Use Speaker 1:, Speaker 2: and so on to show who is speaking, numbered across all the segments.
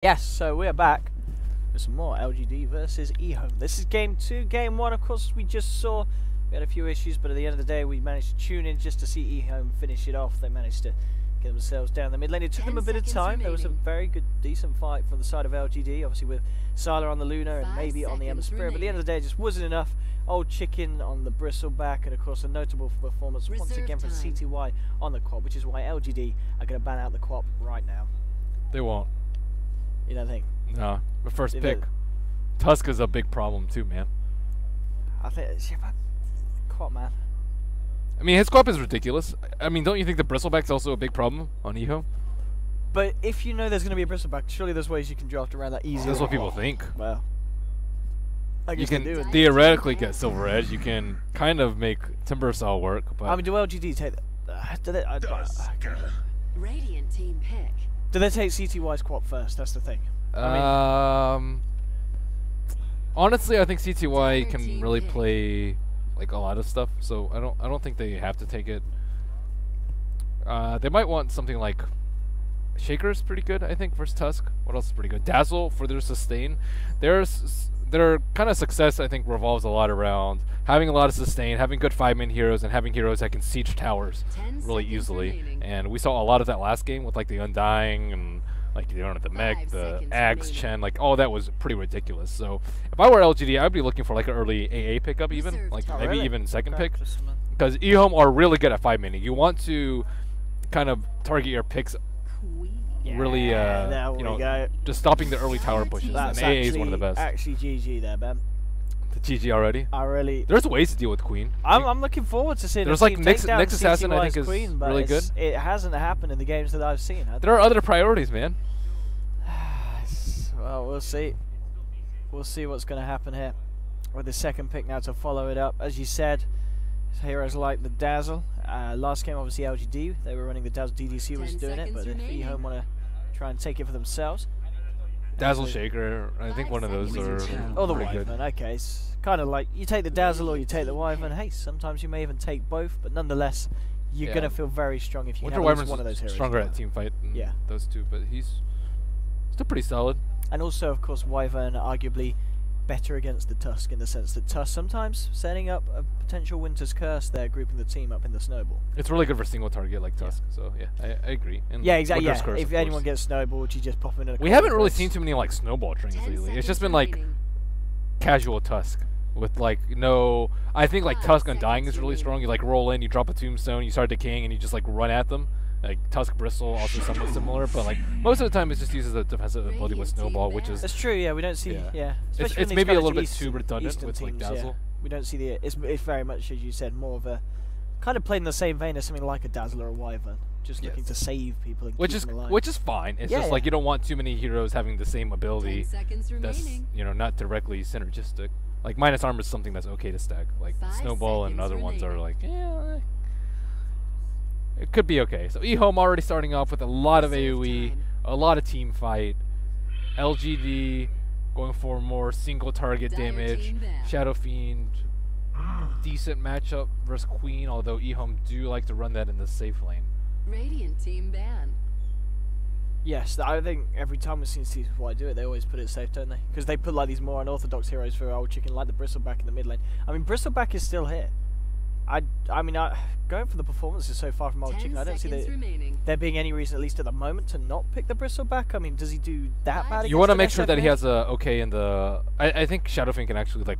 Speaker 1: Yes, so we're back with some more LGD versus EHOME. This is game 2. Game 1, of course, we just saw we had a few issues, but at the end of the day, we managed to tune in just to see EHOME finish it off. They managed to get themselves down the mid lane. It took them a bit of time. Remaining. There was a very good, decent fight from the side of LGD, obviously with Sala on the Luna and maybe on the Emma Spirit, but at the end of the day, it just wasn't enough. Old Chicken on the Bristleback, and of course a notable performance once again from CTY on the quad, which is why LGD are going to ban out the quad right now.
Speaker 2: They won't.
Speaker 1: You don't think?
Speaker 2: No. The first pick. Tusk is a big problem too, man.
Speaker 1: I think it's quad, man.
Speaker 2: I mean, his co-op is ridiculous. I mean, don't you think the Bristleback's also a big problem on EHOME?
Speaker 1: But if you know there's going to be a Bristleback, surely there's ways you can draft around that easily.
Speaker 2: That's what people think.
Speaker 1: Well, I guess
Speaker 2: you can theoretically get Silver Edge. You can kind of make Timbersaw work. But
Speaker 1: I mean, do LGD take that? Do they?
Speaker 3: Radiant team pick.
Speaker 1: Do they take CTY's quad first? That's the thing.
Speaker 2: Honestly, I think CTY can really play like a lot of stuff, so I don't think they have to take it. They might want something like Shaker's pretty good, I think, versus Tusk. What else is pretty good? Dazzle for their sustain. Their kind of success, I think, revolves a lot around having a lot of sustain, having good 5-man heroes, and having heroes that can siege towers really easily. Remaining. And we saw a lot of that last game with like the Undying and like the Mech, the Ags, Chen, like all that was pretty ridiculous. So if I were LGD, I'd be looking for like an early AA pickup, even like maybe even second pick, because EHOME are really good at 5-man. You want to kind of target your picks. Really, you know, just stopping the early tower pushes.
Speaker 1: That's
Speaker 2: and AA is one of the best.
Speaker 1: Actually, GG there, Ben.
Speaker 2: The GG already?
Speaker 1: There's
Speaker 2: ways to deal with Queen.
Speaker 1: I'm looking forward to seeing.
Speaker 2: There's like Next Assassin, I think, is
Speaker 1: Queen, but
Speaker 2: really good.
Speaker 1: It hasn't happened in the games that I've seen.
Speaker 2: There are other priorities, man.
Speaker 1: Well, we'll see. We'll see what's going to happen here with the second pick now to follow it up. As you said, heroes like the Dazzle. Last game, obviously, LGD. They were running the Dazzle. DDC was doing it, but if EHOME want to try and take it for themselves.
Speaker 2: Dazzle Shaker, I think one of those are
Speaker 1: the
Speaker 2: pretty
Speaker 1: Wyvern,
Speaker 2: good.
Speaker 1: Okay, it's kind of like you take the Dazzle or you take the Wyvern. Hey, sometimes you may even take both, but nonetheless, you're going to feel very strong if you have one of those heroes.
Speaker 2: Stronger at team fight than those two, but he's still pretty solid.
Speaker 1: And also, of course, Wyvern arguably better against the Tusk in the sense that Tusk sometimes setting up a potential Winter's Curse there, grouping the team up in the Snowball.
Speaker 2: It's really good for single target like Tusk, so yeah, I agree. And
Speaker 1: yeah, exactly.
Speaker 2: Winter's Curse,
Speaker 1: if anyone gets snowballed, you just pop them in a
Speaker 2: We haven't really seen too many like snowball trains lately. It's just been like casual Tusk with like no. I think like Tusk Undying is really strong. You like roll in, you drop a tombstone, you start decaying, and you just like run at them. Like Tusk Bristle, also somewhat similar, but like most of the time it's just uses a defensive ability with Snowball, which is.
Speaker 1: That's true. Yeah, we don't see. Yeah,
Speaker 2: it's maybe a little bit too redundant with like Dazzle.
Speaker 1: Yeah. We don't see the. It's very much, as you said, more of a kind of playing the same vein as something like a Dazzle or a Wyvern, just looking to save people and keep them alive.
Speaker 2: Which is fine. It's just like you don't want too many heroes having the same ability. That's not directly synergistic. Like minus armor is something that's okay to stack. Like Snowball and other ones are like it could be okay. So EHOME already starting off with a lot of AoE, a lot of team fight. LGD going for more single target damage. Shadow Fiend, decent matchup versus Queen, although EHOME do like to run that in the safe lane.
Speaker 3: Radiant team ban.
Speaker 1: Yes, I think every time we've seen CTY do it, they always put it safe, don't they? Because they put like these more unorthodox heroes for Old Chicken, like the Bristleback in the mid lane. I mean, Bristleback is still here. I mean, going for the performances so far from Old Chicken, I don't see there being any reason, at least at the moment, to not pick the Bristleback. I mean, does he do that bad?
Speaker 2: You want to make sure that he has a okay in the. I think Shadowfiend can actually like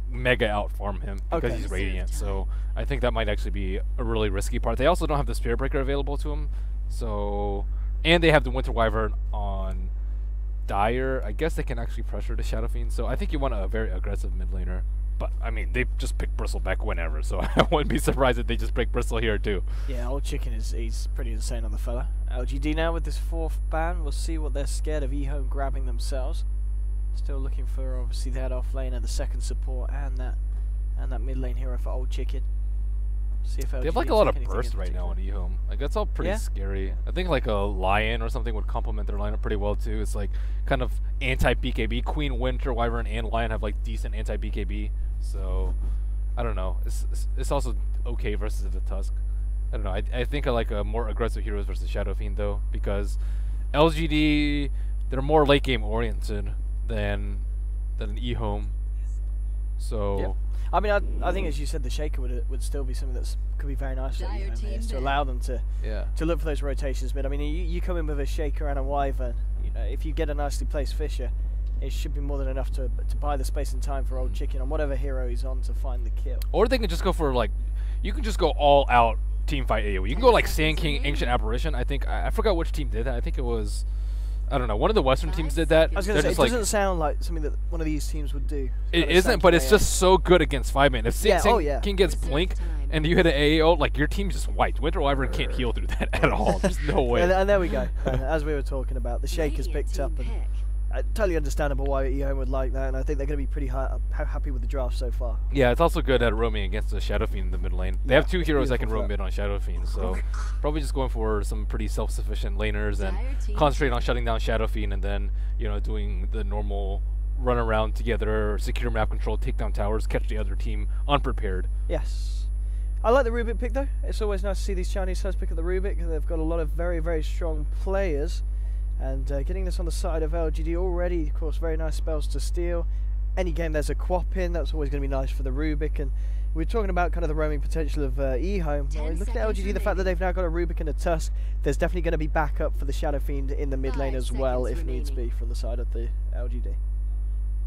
Speaker 2: mega outfarm him because he's Radiant. So I think that might actually be a really risky part. They also don't have the Spirit Breaker available to him, so and they have the Winter Wyvern on Dire. I guess they can actually pressure the Shadowfiend. So I think you want a very aggressive mid laner. But, I mean, they just pick Bristleback whenever, so I wouldn't be surprised if they just pick Bristle here, too.
Speaker 1: Yeah, Old Chicken he's pretty insane on the fella. LGD now with this 4th ban. We'll see what they're scared of EHOME grabbing themselves. Still looking for, obviously, that off lane and the second support and that mid lane hero for Old Chicken. See if
Speaker 2: they have, like, a lot of burst right now on EHOME. Like, that's all pretty scary. I think, like, a Lion or something would complement their lineup pretty well, too. It's, like, kind of anti-BKB. Queen, Winter, Wyvern, and Lion have, like, decent anti-BKB. So, I don't know. It's also okay versus the Tusk. I don't know. I think I like a more aggressive heroes versus Shadow Fiend, though, because LGD, they're more late game oriented than an EHOME. So.
Speaker 1: Yep. I mean, I think as you said, the Shaker would still be something that could be very nice for EHOME here, to allow them to look for those rotations. But I mean, you come in with a Shaker and a Wyvern. You know, if you get a nicely placed Fisher, it should be more than enough to buy the space and time for old Chicken on whatever hero he's on to find the kill.
Speaker 2: Or they can just go for like, you can just go all out team fight AoE. You can go like Sand King, Ancient Apparition. I think I forgot which team did that. I think it was, I don't know, one of the Western teams did that.
Speaker 1: I was going to say, it doesn't sound like something that one of these teams would do.
Speaker 2: It isn't, but it's just so good against 5-man. If Sand King gets Blink and you hit an AO, like your team's just wiped. Winter Wyvern can't heal through that at all. There's no way.
Speaker 1: And there we go. As we were talking about, the Shaker's picked up, and totally understandable why EHOME would like that, and I think they're going to be pretty happy with the draft so far.
Speaker 2: Yeah, it's also good at roaming against the Shadow Fiend in the mid lane. They have 2 heroes that can roam mid on Shadow Fiend, so probably just going for some pretty self-sufficient laners and concentrate on shutting down Shadow Fiend, and then, you know, doing the normal run around together, secure map control, take down towers, catch the other team unprepared.
Speaker 1: Yes. I like the Rubik pick though. It's always nice to see these Chinese sides pick up the Rubik. They've got a lot of very, very strong players. And getting this on the side of LGD already, of course, very nice spells to steal. Any game there's a Quap in, that's always going to be nice for the Rubik. And we're talking about kind of the roaming potential of EHOME. Well, looking at LGD, the fact that they've now got a Rubik and a Tusk, there's definitely going to be backup for the Shadow Fiend in the mid lane as well, if needs be, from the side of the LGD.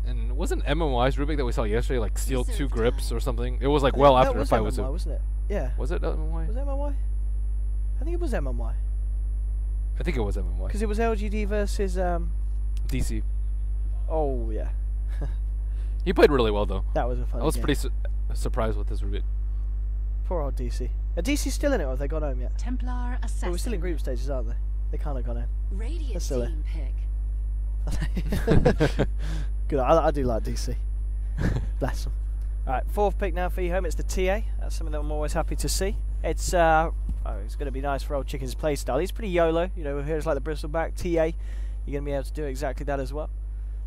Speaker 2: And wasn't MMY's Rubik that we saw yesterday like steal 2 grips or something? It was like well after the fight was
Speaker 1: MMY, wasn't it? Yeah.
Speaker 2: Was it MMY?
Speaker 1: Was it MMY? I think it was MMY.
Speaker 2: I think it was MMY.
Speaker 1: Because it was LGD versus
Speaker 2: DC.
Speaker 1: Oh yeah.
Speaker 2: He played really well though.
Speaker 1: That was a fun.
Speaker 2: I was
Speaker 1: game.
Speaker 2: pretty surprised with this Rubik.
Speaker 1: Poor old DC. Are DC still in it, or have they gone home yet?
Speaker 3: Templar Assassin.
Speaker 1: Oh, we're still in group stages, aren't they? They can't have gone home.
Speaker 3: Radiant
Speaker 1: still
Speaker 3: team
Speaker 1: pick. Good. I do like DC. Bless them. All right, 4th pick now for EHOME. It's the TA. That's something that I'm always happy to see. It's it's going to be nice for old Chicken's playstyle. He's pretty YOLO. You know, here's like the bristleback TA. You're going to be able to do exactly that as well.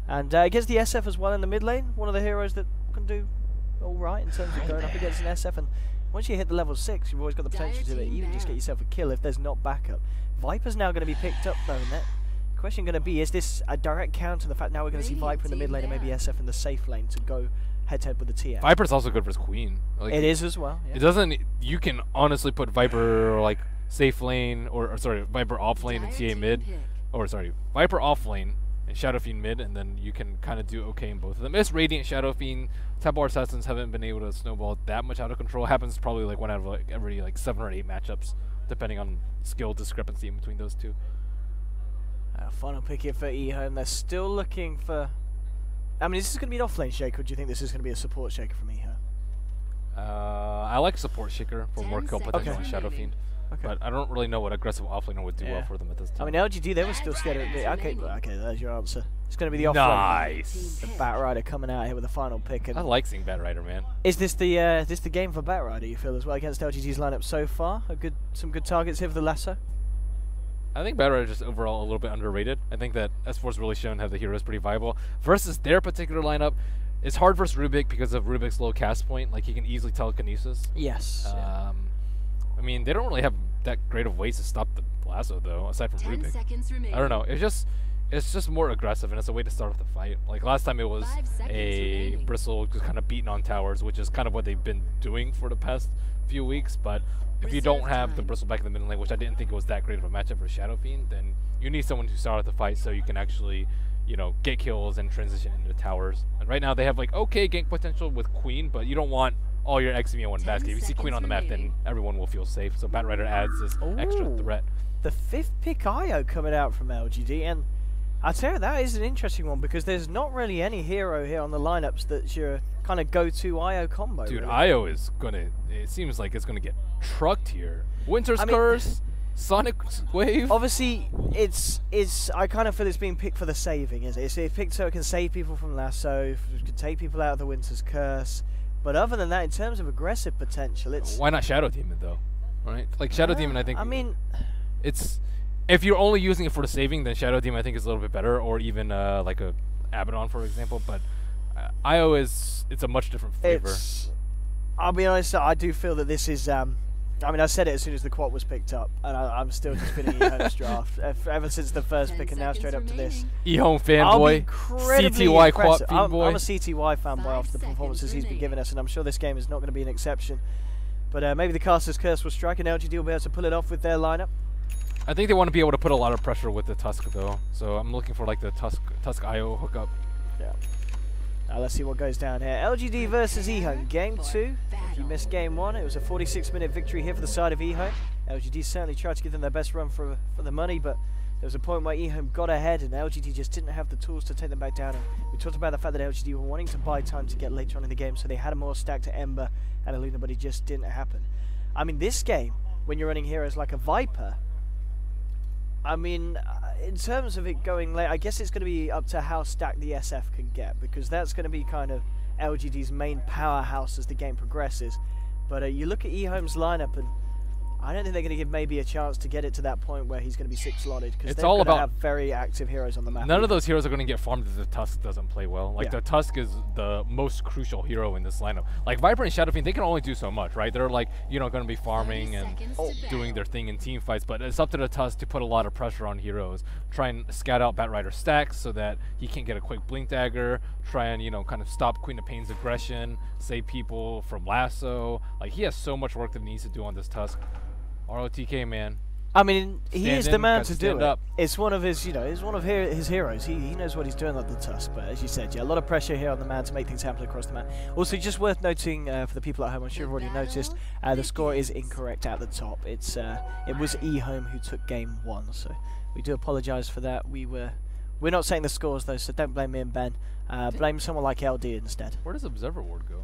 Speaker 1: And against the SF as well in the mid lane, one of the heroes that can do all right in terms of going up against an SF. And once you hit the level 6, you've always got the potential to even just get yourself a kill if there's not backup. Viper's now going to be picked up though, and that question going to be, is this a direct counter to the fact now we're going to see Viper in the mid lane and maybe SF in the safe lane to go head-to-head with the TA?
Speaker 2: Viper's also good versus Queen. Like,
Speaker 1: it is as well. Yeah.
Speaker 2: It doesn't. You can honestly put Viper like safe lane, or sorry, Viper off lane and TA mid, or sorry, Viper off lane and Shadow Fiend mid, and then you can kind of do okay in both of them. It's Radiant, Shadow Fiend, Templar Assassins haven't been able to snowball that much out of control. It happens probably like 1 out of like every like 7 or 8 matchups, depending on skill discrepancy in between those two.
Speaker 1: Final pick here for EHOME. They're still looking for. I mean, is this going to be an off-lane Shaker, or do you think this is going to be a support Shaker from EHOME?
Speaker 2: I like support Shaker for more kill potential on Shadow Fiend.
Speaker 1: Okay.
Speaker 2: But I don't really know what aggressive offlaner would do well for them at this time.
Speaker 1: I mean, LGD, they were still scared of it. Okay, there's your answer. It's going to be the offlane.
Speaker 2: Nice.
Speaker 1: The Batrider coming out here with the final pick. And
Speaker 2: I like seeing Batrider, man.
Speaker 1: Is this the game for Batrider, you feel, as well, against LGD's lineup so far? Some good targets here for the Lasso?
Speaker 2: I think Batrider is just overall a little bit underrated. I think that S4's really shown how the hero is pretty viable. Versus their particular lineup, it's hard versus Rubik because of Rubik's low cast point. Like, he can easily telekinesis.
Speaker 1: Yes.
Speaker 2: I mean, they don't really have that great of ways to stop the Lasso, though, aside from Rubik. I don't know. It's just more aggressive, and it's a way to start off the fight. Like, last time it was a Bristle just kind of beating on towers, which is kind of what they've been doing for the past few weeks, but if you don't have the Bristle back in the mid lane, which I didn't think it was that great of a matchup for Shadow Fiend, then you need someone to start off the fight so you can actually, you know, get kills and transition into towers. And right now they have like okay gank potential with Queen, but you don't want all your XP in one basket. If you see Queen on the map, then everyone will feel safe. So Batrider adds this extra threat.
Speaker 1: The 5th pick IO coming out from LGD, and I'll tell you, that is an interesting one because there's not really any hero here on the lineups that's your kind of go-to IO combo.
Speaker 2: Dude,
Speaker 1: really.
Speaker 2: IO is gonna. It seems like it's gonna get trucked here. Winter's Curse, Sonic Wave.
Speaker 1: Obviously, it's. I kind of feel it's being picked for the saving, is it? It's picked so it can save people from Lasso, it can take people out of the Winter's Curse. But other than that, in terms of aggressive potential, it's.
Speaker 2: Why not Shadow Demon though? Right? Like Shadow Demon, I think.
Speaker 1: I mean,
Speaker 2: it's. If you're only using it for the saving, then Shadow Demon I think is a little bit better, or even like a Abaddon, for example. But IO it's a much different flavor.
Speaker 1: I'll be honest, I do feel that this is I mean, I said it as soon as the quad was picked up, and I'm still just feeling EHOME's draft. Ever since the first pick and now straight up to this.
Speaker 2: EHOME fanboy, CTY quad fanboy.
Speaker 1: I'm a CTY fanboy after the performances he's been giving us, and I'm sure this game is not going to be an exception. But maybe the caster's curse will strike, and LGD will be able to pull it off with their lineup.
Speaker 2: I think they want to be able to put a lot of pressure with the Tusk, though. So I'm looking for like the Tusk IO hookup.
Speaker 1: Yeah. Now let's see what goes down here. LGD versus EHOME, game 2. If you missed game 1, it was a 46-minute victory here for the side of EHOME. LGD certainly tried to give them their best run for the money, but there was a point where EHOME got ahead and LGD just didn't have the tools to take them back down. And we talked about the fact that LGD were wanting to buy time to get later on in the game, so they had a more stack to Ember and Aluna, but it just didn't happen. I mean, this game, when you're running heroes like a Viper, I mean, in terms of it going late, I guess it's going to be up to how stacked the SF can get, because that's going to be kind of LGD's main powerhouse as the game progresses. But you look at EHOME's lineup, and I don't think they're going to give maybe a chance to get it to that point where he's going to be 6-slotted, because they're going to have very active heroes on the map.
Speaker 2: None of those heroes are going to get farmed if the Tusk doesn't play well. Like, the Tusk is the most crucial hero in this lineup. Like, Viper and Shadow Fiend, they can only do so much, right? They're, like, you know, going to be farming and doing their thing in team fights, but it's up to the Tusk to put a lot of pressure on heroes. Try and scout out Batrider stacks so that he can't get a quick Blink Dagger. Try and, you know, kind of stop Queen of Pain's aggression, save people from Lasso. Like, he has so much work that he needs to do on this Tusk. ROTK, man.
Speaker 1: I mean, he is the man to do it.
Speaker 2: Up.
Speaker 1: It's one of his, you know, it's one of his heroes. He knows what he's doing on the Tusk. But as you said, yeah, a lot of pressure here on the man to make things happen across the map. Also, just worth noting for the people at home, I'm sure you've already noticed, the score is incorrect at the top. It was EHOME who took game 1, so we do apologise for that. We're not saying the scores though, so don't blame me and Ben. Blame someone like LD instead.
Speaker 2: Where does Observer Ward go?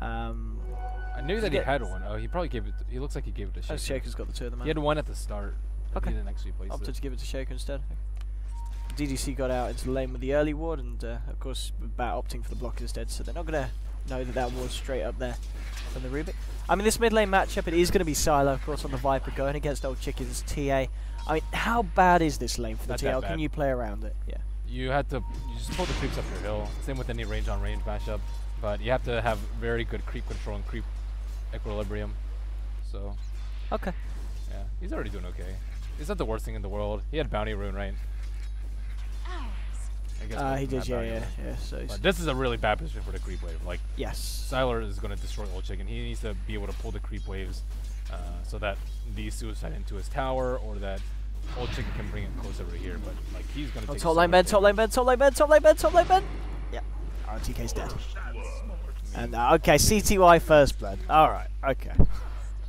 Speaker 2: I knew that he had one. Oh, he probably gave it. He looks like he gave it to Shaker.
Speaker 1: Oh, Shaker's got the 2 of them.
Speaker 2: He had one at the start.
Speaker 1: Okay.
Speaker 2: He didn't actually place
Speaker 1: Opted
Speaker 2: it.
Speaker 1: to give it to Shaker instead. DDC got out into the lane with the early ward, and of course, Bat opting for the block instead. So they're not going to know that ward's straight up there from the Rubik. I mean, this mid lane matchup, it is going to be Silo, of course, on the Viper going against Old Chicken's TA. I mean, how bad is this lane for the TL? Can you play around it? Yeah.
Speaker 2: You just pull the creeps up your hill. Same with any range on range matchup, but you have to have very good creep control and creep equilibrium. So
Speaker 1: okay,
Speaker 2: yeah, he's already doing okay. He's not the worst thing in the world. He had bounty rune, right? I guess
Speaker 1: he did, yeah. So
Speaker 2: but this is a really bad position for the creep wave. Like,
Speaker 1: yes,
Speaker 2: Siler is going to destroy Old Chicken. He needs to be able to pull the creep waves so that these suicide into his tower, or that Old Chicken can bring it close over here. But like, he's going to take
Speaker 1: top lane bed, top lane bed, top lane bed, top lane bed, top lane bed. Yeah, RTK's dead. And okay, CTY first blood. All right, okay.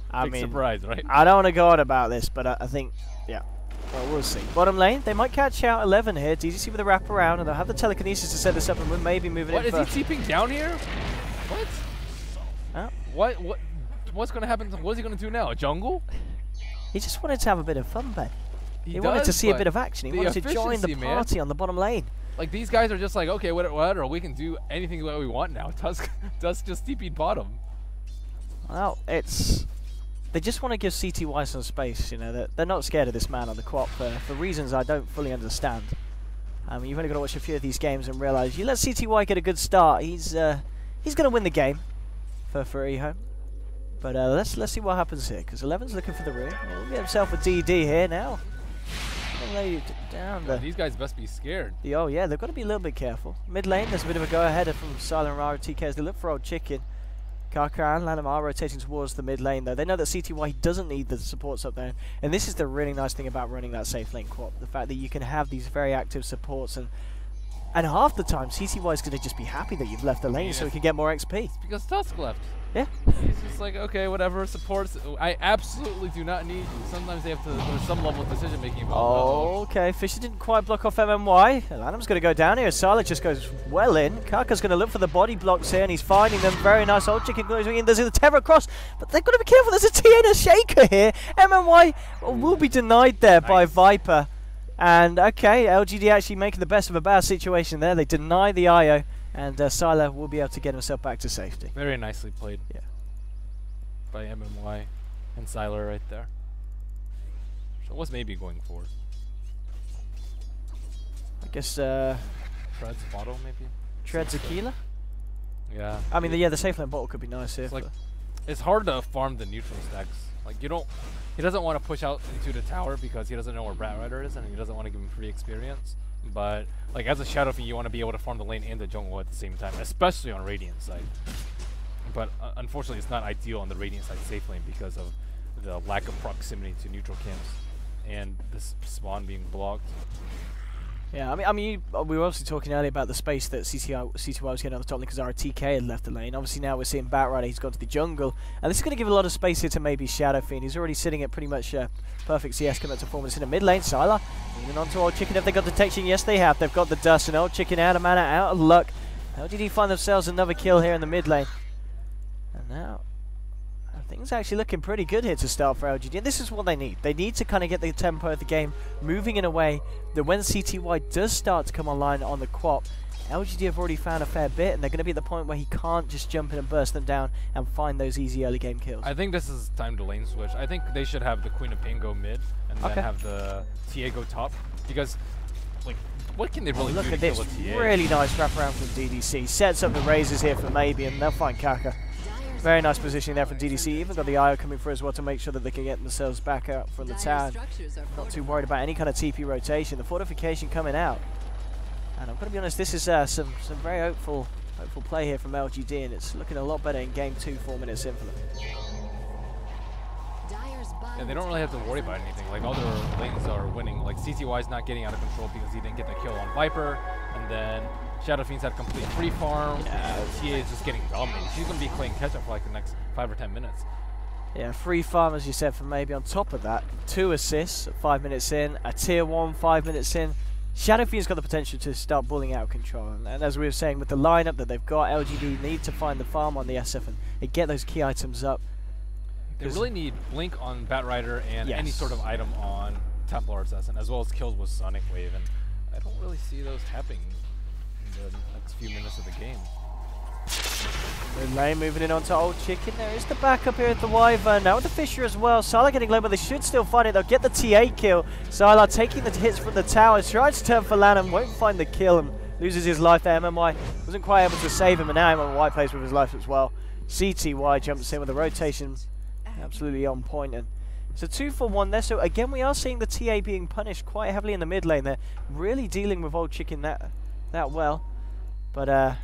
Speaker 1: I mean,
Speaker 2: surprise, right?
Speaker 1: I don't want to go on about this, but I think, yeah. Well, we'll see. Bottom lane, they might catch out 11 here. DDC with a wrap around, and they'll have the telekinesis to set this up, and we're maybe moving in.
Speaker 2: What is he TPing down here? What?
Speaker 1: Huh?
Speaker 2: What's going to happen? What is he going to do now? A jungle?
Speaker 1: He just wanted to have a bit of fun, Ben. He wanted to see a bit of action. He wanted to join the party on the bottom lane.
Speaker 2: Like, these guys are just like, okay, whatever, we can do anything that we want now. Tusk just TP'd bottom.
Speaker 1: Well, they just want to give CTY some space, you know. They're not scared of this man on the quad for reasons I don't fully understand. You've only got to watch a few of these games and realise, you let CTY get a good start, he's going to win the game for EHOME. But let's see what happens here, because 11's looking for the room. He'll get himself a DD here now. Lay down there.
Speaker 2: These guys must be scared.
Speaker 1: Oh yeah, they've got to be a little bit careful. Mid lane, there's a bit of a go-ahead from Silent and ROTK as they look for Old Chicken. Kaka and Lanham are rotating towards the mid lane though. They know that CTY doesn't need the supports up there. And this is the really nice thing about running that safe lane co-op. The fact that you can have these very active supports, and half the time CTY is going to just be happy that you've left the lane so he can get more XP.
Speaker 2: It's because Tusk left.
Speaker 1: Yeah.
Speaker 2: He's just like, okay, whatever, supports. I absolutely do not need you. Sometimes they have to, there's some level of decision making involved.
Speaker 1: Oh, okay. Fisher didn't quite block off MMY. Lanham's going to go down here. Silent just goes well in. Kaka's going to look for the body blocks here, and he's finding them. Very nice. Old Chicken goes in. There's a Terror Cross, but they've got to be careful. There's a TA and a Shaker here. MMY will be denied there by Viper. And, okay, LGD actually making the best of a bad situation there. They deny the IO. And Sylar will be able to get himself back to safety.
Speaker 2: Very nicely played.
Speaker 1: Yeah.
Speaker 2: By MMY and Sylar right there. So what's maybe going for?
Speaker 1: I guess
Speaker 2: Treads bottle maybe?
Speaker 1: Treads Aquila?
Speaker 2: Yeah.
Speaker 1: I mean, the safe lane bottle could be nice here.
Speaker 2: It's like it's hard to farm the neutral stacks. Like, you don't... He doesn't want to push out into the tower because he doesn't know where Batrider is, and he doesn't want to give him free experience. But, like, as a Shadow Fiend, you want to be able to farm the lane and the jungle at the same time, especially on Radiant side. But unfortunately, it's not ideal on the Radiant side safe lane because of the lack of proximity to neutral camps and this spawn being blocked.
Speaker 1: Yeah, I mean, we were obviously talking earlier about the space that CTY was getting on the top lane because our TK had left the lane. Obviously now we're seeing Batrider, he's gone to the jungle, and this is going to give a lot of space here to maybe Shadow Fiend. He's already sitting at pretty much perfect CS commit performance in the mid lane. Sylar moving on to Old Chicken. Have they got detection? Yes, they have. They've got the dust, and Old Chicken out of mana, out of luck. LGD find themselves another kill here in the mid lane. And now things actually looking pretty good here to start for LGD, and this is what they need. They need to kind of get the tempo of the game moving in a way that when CTY does start to come online on the QoP, LGD have already found a fair bit, and they're going to be at the point where he can't just jump in and burst them down and find those easy early game kills.
Speaker 2: I think this is time to lane switch. I think they should have the Queen of Pain go mid, and then have the TA go top, because, like, what can they really do to
Speaker 1: at
Speaker 2: kill
Speaker 1: this
Speaker 2: a TA?
Speaker 1: really nice wraparound from DDC. Sets up the razors here for maybe, and they'll find Kaka. Very nice positioning there from DDC. Even got the IO coming through as well to make sure that they can get themselves back out from the tower. Not too worried about any kind of TP rotation. The fortification coming out. And I'm going to be honest, this is some very hopeful play here from LGD, and it's looking a lot better in game 2, 4 minutes in for them.
Speaker 2: Yeah, they don't really have to worry about anything. Like, all their lanes are winning. Like, CTY is not getting out of control because he didn't get the kill on Viper, and then Shadow Fiend's had complete free farm. TA is just getting dominated. She's going to be playing catch up for like the next 5 or 10 minutes.
Speaker 1: Yeah, free farm, as you said, for maybe. On top of that, 2 assists 5 minutes in, a tier 1 5 minutes in. Shadow Fiend's got the potential to start bullying out of control. And as we were saying, with the lineup that they've got, LGD need to find the farm on the SF and get those key items up.
Speaker 2: They really need Blink on Batrider and any sort of item on Templar Assassin, as well as kills with Sonic Wave. And I don't really see those happening in the next few minutes of the game.
Speaker 1: Mid lane moving in onto Old Chicken. There is the backup here at the Wyvern. Now with the Fisher as well. Sylar getting low, but they should still find it. They'll get the TA kill. Sylar taking the hits from the tower. Tries to turn for LAN and won't find the kill and loses his life there. MMY wasn't quite able to save him, and now MMY plays with his life as well. CTY jumps in with a rotation absolutely on point, and it's a 2-for-1 there. So again, we are seeing the TA being punished quite heavily in the mid lane. They're really dealing with Old Chicken that well, but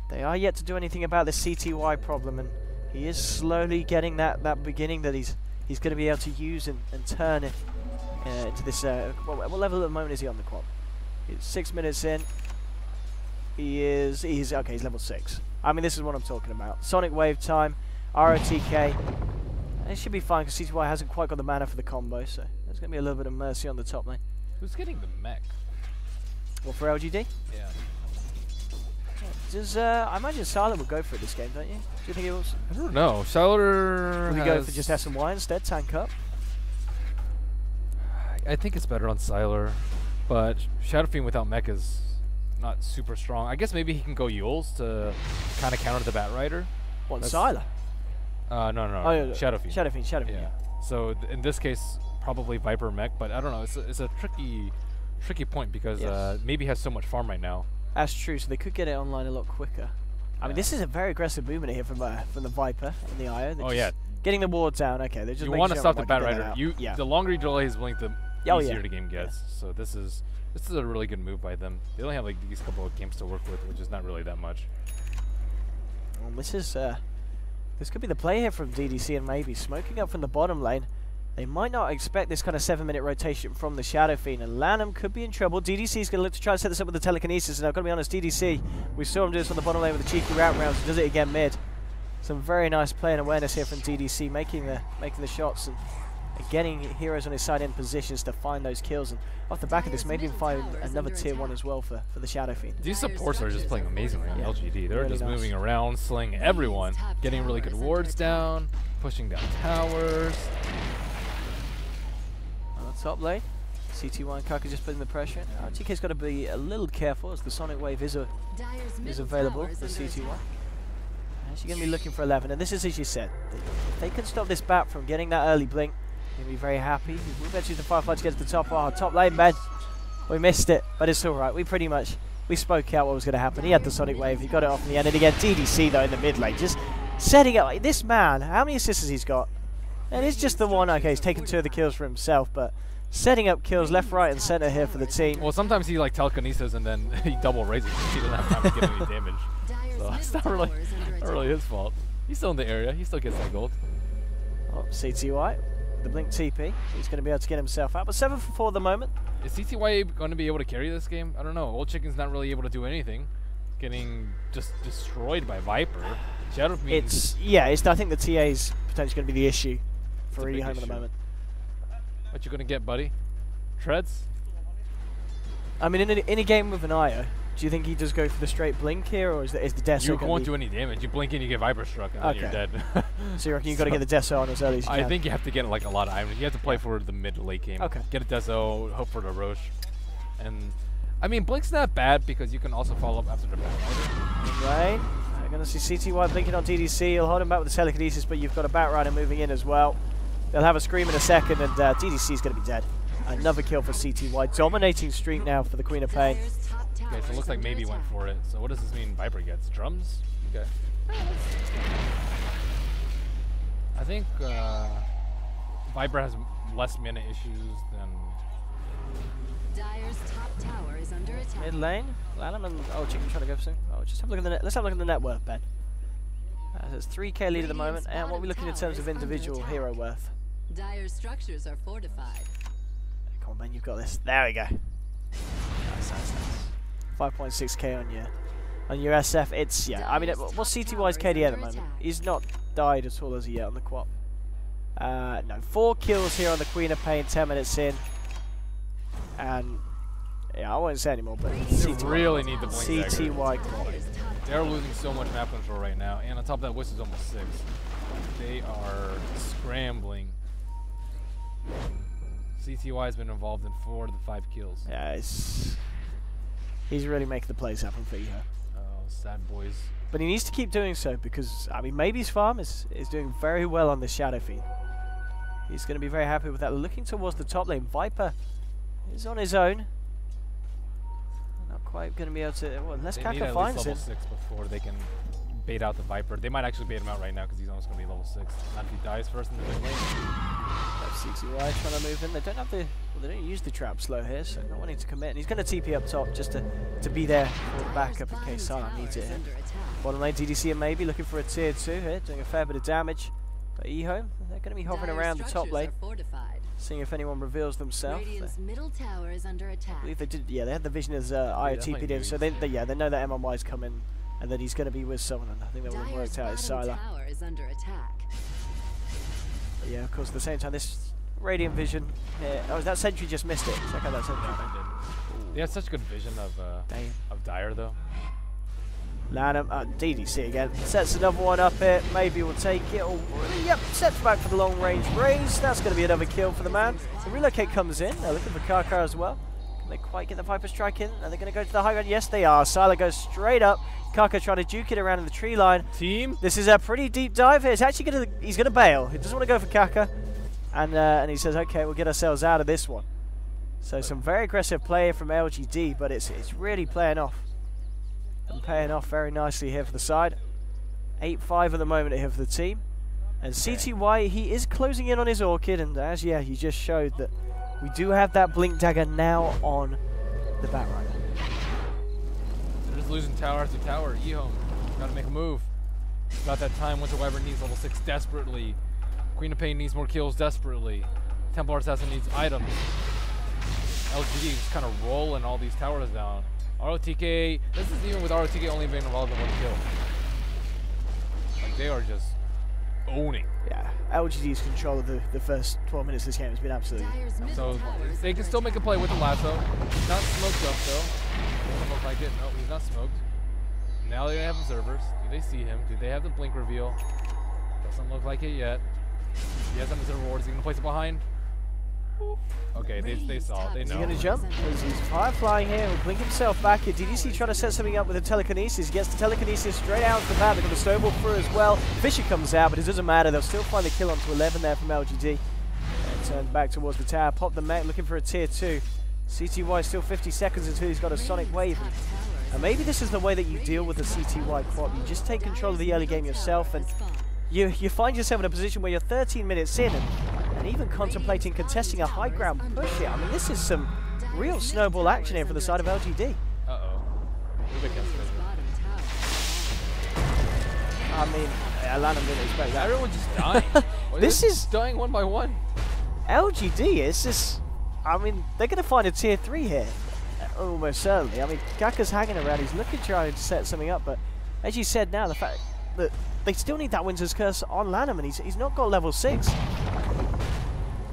Speaker 1: they are yet to do anything about the CTY problem, and he is slowly getting that beginning that he's going to be able to use and turn it into this. What level at the moment is he on the QoP? It's 6 minutes in. He's okay. He's level 6. I mean, this is what I'm talking about. Sonic Wave time, ROTK. It should be fine because CTY hasn't quite got the mana for the combo, so there's going to be a little bit of mercy on the top lane.
Speaker 2: Who's getting the mech?
Speaker 1: What, for LGD?
Speaker 2: Yeah.
Speaker 1: Does I imagine Sylar would go for it this game, don't you? Do you think he will?
Speaker 2: I don't know. Sylar
Speaker 1: Would he go for just S&Y instead, tank up?
Speaker 2: I think it's better on Sylar, but Shadow Fiend without mech is not super strong. I guess maybe he can go Yules to kind of counter the Batrider.
Speaker 1: What, Sylar?
Speaker 2: No.
Speaker 1: Oh, yeah,
Speaker 2: Shadow Fiend.
Speaker 1: Shadow Fiend.
Speaker 2: Yeah. So in this case, probably Viper mech, but I don't know. It's a tricky point because maybe he has so much farm right now.
Speaker 1: That's true. So they could get it online a lot quicker. I mean, this is a very aggressive movement here from the Viper and the IO. They're getting the ward down. Okay, they're just.
Speaker 2: You want to stop the Batrider. The longer you delay his blink, the easier the game gets. So this is a really good move by them. They only have like these couple of games to work with, which is not really that much.
Speaker 1: Well, this could be the play here from DDC, and maybe smoking up from the bottom lane. They might not expect this kind of 7-minute rotation from the Shadow Fiend, and Lanham could be in trouble. DDC's going to look to try to set this up with the telekinesis, and I've got to be honest, DDC, we saw him do this on the bottom lane with the cheeky route rounds. He does it again mid. Some very nice play and awareness here from DDC, making the shots and getting heroes on his side in positions to find those kills. And off the back of this, maybe find another tier 1 as well for the Shadow Fiend.
Speaker 2: These supports are just playing amazingly on LGD. They're really just moving around, slaying everyone, getting really good wards down, pushing down towers.
Speaker 1: Top lane, CTY and Kaka just putting the pressure in. RTK's got to be a little careful as the Sonic Wave is available for CTY. She's going to be looking for 11, and this is as you said. If they can stop this bat from getting that early blink, they'll be very happy. We'll bet you the Firefly to get to the top. Oh, top lane, man. We missed it, but it's all right. We spoke out what was going to happen. He had the Sonic Wave. He got it off in the end. And again, DDC, though, in the mid lane, just setting up. Like, this man, how many assists has he got? And it's just the one. Okay, he's taken 2 of the kills for himself, but setting up kills left, right, and center here for the team.
Speaker 2: Well, sometimes he like telekinesis and then he double raises. He doesn't have time to get any damage. So it's not really his fault. He's still in the area. He still gets that gold.
Speaker 1: Oh, CTY, the blink TP. He's going to be able to get himself out. But 7 for 4 at the moment.
Speaker 2: Is CTY going to be able to carry this game? I don't know. Old Chicken's not really able to do anything. Getting just destroyed by Viper. Shadow means
Speaker 1: I think the TA is potentially going to be the issue for EHOME at the moment.
Speaker 2: What you going to get, buddy? Treads?
Speaker 1: I mean, in a game with an IO, do you think he does go for the straight blink here, or is the Deso?
Speaker 2: You won't do any damage. You blink and you get Viper struck, and then you're dead.
Speaker 1: So you reckon you got to get the Deso on as early as you can?
Speaker 2: I think you have to get like a lot of items. You have to play for the mid to late game.
Speaker 1: Okay.
Speaker 2: Get a Deso, hope for the Roche, and I mean blink's not bad because you can also follow up after the Batrider.
Speaker 1: Right. We're going to see CTY blinking on DDC. He'll hold him back with the telekinesis, but you've got a Batrider moving in as well. They'll have a scream in a second, and DDC is going to be dead. Another kill for CTY. Dominating streak now for the Queen of Pain.
Speaker 2: Okay, so it looks like maybe went for it. So what does this mean Viper gets? Drums? Okay. I think Viper has less mana issues than...
Speaker 3: Dire's top tower is under attack.
Speaker 1: Mid lane. Lanham and Chicken trying to go for something. Oh, just have a look at the net. Let's have a look at the net worth, Ben. There's 3k lead at the moment, and what are we looking in terms of individual hero worth?
Speaker 3: Dire's structures are fortified.
Speaker 1: Come on, Ben, you've got this. There we go. Nice. 5.6k on your SF. It's I mean, what's CTY's KD at the moment? He's not died at all as he yet on the quad. No, 4 kills here on the Queen of Pain. 10 minutes in, and I won't say anymore. But
Speaker 2: you really need the blink
Speaker 1: CTY.
Speaker 2: They're losing so much map control right now, and on top of that, Wiss is almost 6. They are scrambling. CTY has been involved in 4 of the 5 kills.
Speaker 1: Yeah, he's really making the plays happen for you.
Speaker 2: Oh, sad boys.
Speaker 1: But he needs to keep doing so because, I mean, maybe his farm is doing very well on this Shadow Fiend. He's going to be very happy with that. Looking towards the top lane, Viper is on his own. Not quite going to be able to... Well, unless Kaka finds him.
Speaker 2: Level 6 before they can bait out the Viper. They might actually bait him out right now because he's almost going to be level 6. Not if he dies first in the mid lane.
Speaker 1: CTY trying to move in. They don't have the... Well, they don't use the trap slow here, so not wanting to commit. And he's going to TP up top just to be there for the backup in case Silent needs it here. Bottom lane, DDC and maybe looking for a tier 2 here, doing a fair bit of damage. But EHOME, they're going to be hovering around the top lane, seeing if anyone reveals themselves.
Speaker 3: Middle tower is under attack.
Speaker 1: I believe they did. Yeah, they had the vision as IOTP'd in, so they know that MMY's coming and that he's going to be with someone. And I think that would have worked out as Sylar. But yeah, of course, at the same time, this Radiant Vision here. Oh, that sentry just missed it. Check out that sentry.
Speaker 2: They had such good vision of Dire though.
Speaker 1: Lanham, DDC again. Sets another one up here. Maybe we'll take it. Oh, yep, sets back for the long range raise. That's going to be another kill for the man. The relocate comes in. They're looking for Kaka as well. Can they quite get the Viper strike in? Are they going to go to the high ground? Yes, they are. Sylar goes straight up. Kaka trying to juke it around in the tree line.
Speaker 2: Team.
Speaker 1: This is a pretty deep dive here. It's actually going to. He's going to bail. He doesn't want to go for Kaka, and he says, "Okay, we'll get ourselves out of this one." So some very aggressive play from LGD, but it's really playing off. And paying off very nicely here for the side. 8-5 at the moment here for the team. And CTY, he is closing in on his Orchid, and as you just showed that we do have that Blink Dagger now on the Batrider.
Speaker 2: They're just losing tower after tower. EHOME, gotta make a move. About that time, Winter Wyvern needs level 6 desperately. Queen of Pain needs more kills desperately. Templar Assassin needs items. LGD just kind of rolling all these towers down. ROTK, this is even with ROTK only being involved in 1 kill. Like, they are just owning.
Speaker 1: Yeah, LGD's control of the first 12 minutes of this game has been absolutely...
Speaker 2: So, they can still make a play with the lasso. He's not smoked up, though. Doesn't look like it. No, he's not smoked. Now they have observers. Do they see him? Do they have the blink reveal? Doesn't look like it yet. He has an observer ward. Is he going to place it behind? Okay, they saw. They know.
Speaker 1: Is he going to jump? He's flying here. He'll blink himself back here. DDC trying to set something up with a telekinesis. He gets the telekinesis straight out of the bat. They've got the snowball through as well. Fisher comes out, but it doesn't matter. They'll still find the kill onto 11 there from LGD. And turns back towards the tower. Pop the mech, looking for a tier 2. CTY still 50 seconds until he's got a Sonic Wave. And maybe this is the way that you deal with the CTY quad. You just take control of the early game yourself, and you find yourself in a position where you're 13 minutes in and even contemplating contesting a high ground push here. I mean, this is some real snowball action here from the side of LGD.
Speaker 2: Uh-oh.
Speaker 1: I mean, Atlanta didn't expect that.
Speaker 2: Everyone's just dying.
Speaker 1: This is
Speaker 2: dying one by one.
Speaker 1: LGD. It's just, I mean, they're going to find a tier 3 here. Almost certainly. I mean, Gaka's hanging around. He's looking to try to set something up, but as you said now, the fact that they still need that Winter's Curse on Lanham, and he's not got level 6.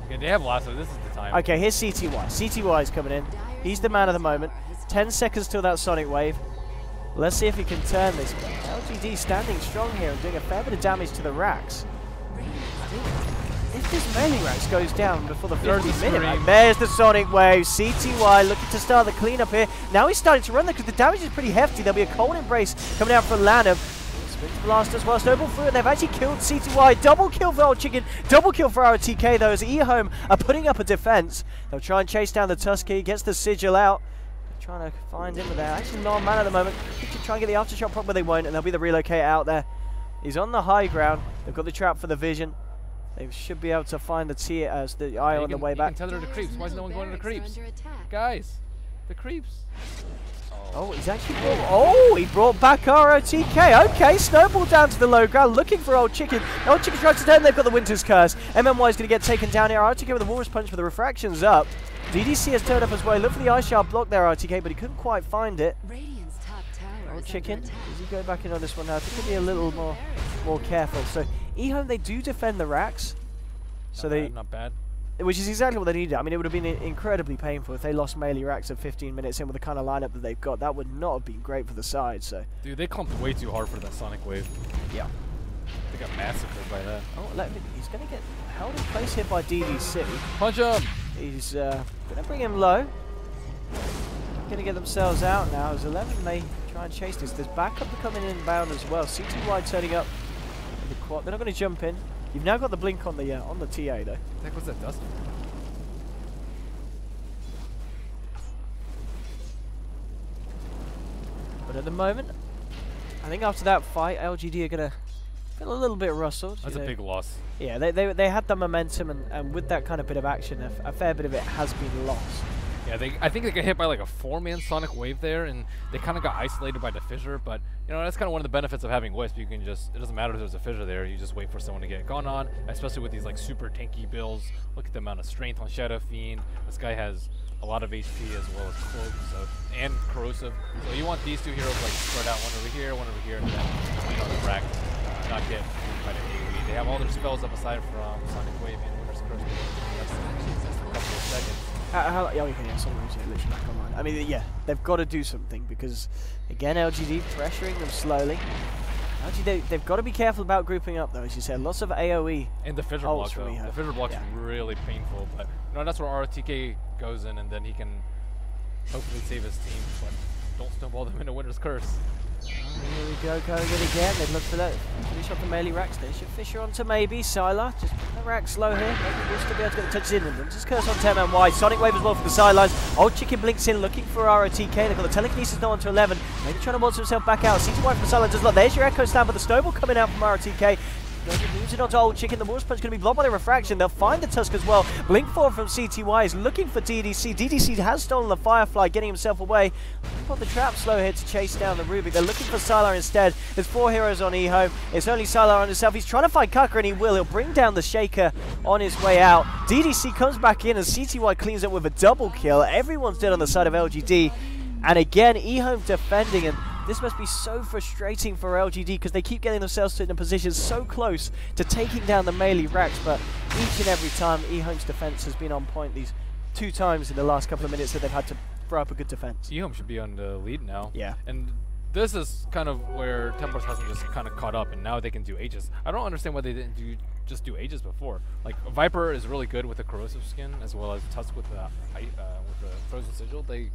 Speaker 2: Yeah, they have lots of. This is the time.
Speaker 1: Okay, here's CTY. CTY is coming in. He's the man of the moment. 10 seconds till that Sonic Wave. Let's see if he can turn this. LGD standing strong here and doing a fair bit of damage to the racks. I think if this melee racks goes down before the 30 minute mark, there's the Sonic Wave. CTY looking to start the cleanup here. Now he's starting to run there because the damage is pretty hefty. There'll be a cold embrace coming out from Lanham. Spins blast as well. Snowball through, and they've actually killed CTY. Double kill for Old Chicken. Double kill for our TK though, as EHOME are putting up a defense. They'll try and chase down the Tusky. Gets the Sigil out. Trying to find him, but they're actually not man at the moment. To try and get the aftershock prop, but they won't, and there'll be the relocate out there. He's on the high ground. They've got the trap for the vision. They should be able to find the tier as the eye on the way back.
Speaker 2: Tether to creeps. Why is no one going to the creeps? Guys, the creeps.
Speaker 1: Oh, he's actually brought. Oh, he brought back ROTK. Okay, Snowball down to the low ground, looking for Old Chicken. Old Chicken tries to turn. They've got the Winter's Curse. MMY is going to get taken down here. ROTK with the Walrus Punch, but the refraction's up. DDC has turned up as well. Look for the Ice Shard block there, RTK, but he couldn't quite find it. Old Chicken, does he go back in on this one now? I think he'll be a little more careful. So EHOME, they do defend the racks. So
Speaker 2: not bad.
Speaker 1: Which is exactly what they needed. I mean, it would have been incredibly painful if they lost melee racks at 15 minutes in with the kind of lineup that they've got. That would not have been great for the side. So,
Speaker 2: dude, they clumped way too hard for that Sonic Wave.
Speaker 1: Yeah.
Speaker 2: They got massacred by that.
Speaker 1: Oh, he's going to get held in place here by DDC.
Speaker 2: Punch him!
Speaker 1: He's going to bring him low. Going to get themselves out now. As 11 may try and chase this. There's backup coming inbound as well. CTY turning up in the quad. They're not going to jump in. You've now got the blink on the TA though.
Speaker 2: Heck, what's that dust?
Speaker 1: But at the moment, I think after that fight, LGD are going to feel a little bit rustled.
Speaker 2: That's a big loss.
Speaker 1: Yeah, they had the momentum, and with that kind of bit of action, a fair bit of it has been lost.
Speaker 2: Yeah, I think they got hit by like a 4-man Sonic Wave there, and they kind of got isolated by the fissure. But you know, that's kind of one of the benefits of having Wisp. You can just—it doesn't matter if there's a fissure there. You just wait for someone to get gone on, especially with these like super tanky builds. Look at the amount of strength on Shadow Fiend. This guy has a lot of HP as well as Cloak, and Corrosive. So you want these two heroes like spread out, one over here, and then clean on the rack, not get by the AoE. They have all their spells up aside from Sonic Wave and Winter's Curse. That's a couple of seconds.
Speaker 1: Oh, yeah, Sonic Wave's literally back online. I mean, yeah, they've got to do something because, again, LGD pressuring them slowly. LGD, they've got to be careful about grouping up, though, as you said. Lots of AoE.
Speaker 2: And the fissure block, though. The fissure block's really painful, but you know, that's where RTK goes in, and then he can hopefully save his team, but don't snowball them into Winter's Curse.
Speaker 1: Oh, here we go, going it again. They've looked for that. Finish off the melee racks. They should Fisher onto maybe. Sylar, just put the rack slow here. Maybe we'll still be able to get the touches in with them. Just curse on 10 and wide. Sonic Wave as well for the sidelines. Old Chicken blinks in, looking for ROTK. They've got the telekinesis now onto 11. Maybe trying to monster himself back out. CTY from the sidelines does a lot. There's your Echo Slam, but the Snowball coming out from ROTK. Moves it onto Old Chicken. The Walrus Punch going to be blocked by the refraction. They'll find the Tusk as well. Blink forward from CTY is looking for DDC. DDC has stolen the Firefly, getting himself away. Put the trap slow here to chase down the Rubik. They're looking for Sylar instead. There's 4 heroes on EHOME. It's only Sylar on himself. He's trying to find Kaka, and he will. He'll bring down the Shaker on his way out. DDC comes back in, and CTY cleans up with a double kill. Everyone's dead on the side of LGD. And again, EHOME defending, and this must be so frustrating for LGD because they keep getting themselves in a position so close to taking down the melee racks, but each and every time EHOME's defense has been on point these 2 times in the last couple of minutes that they've had to throw up a good defense.
Speaker 2: EHOME should be on the lead now.
Speaker 1: Yeah.
Speaker 2: And this is kind of where Templars hasn't just kind of caught up, and now they can do Aegis. I don't understand why they didn't just do Aegis before. Like, Viper is really good with the corrosive skin, as well as Tusk with the Frozen Sigil. They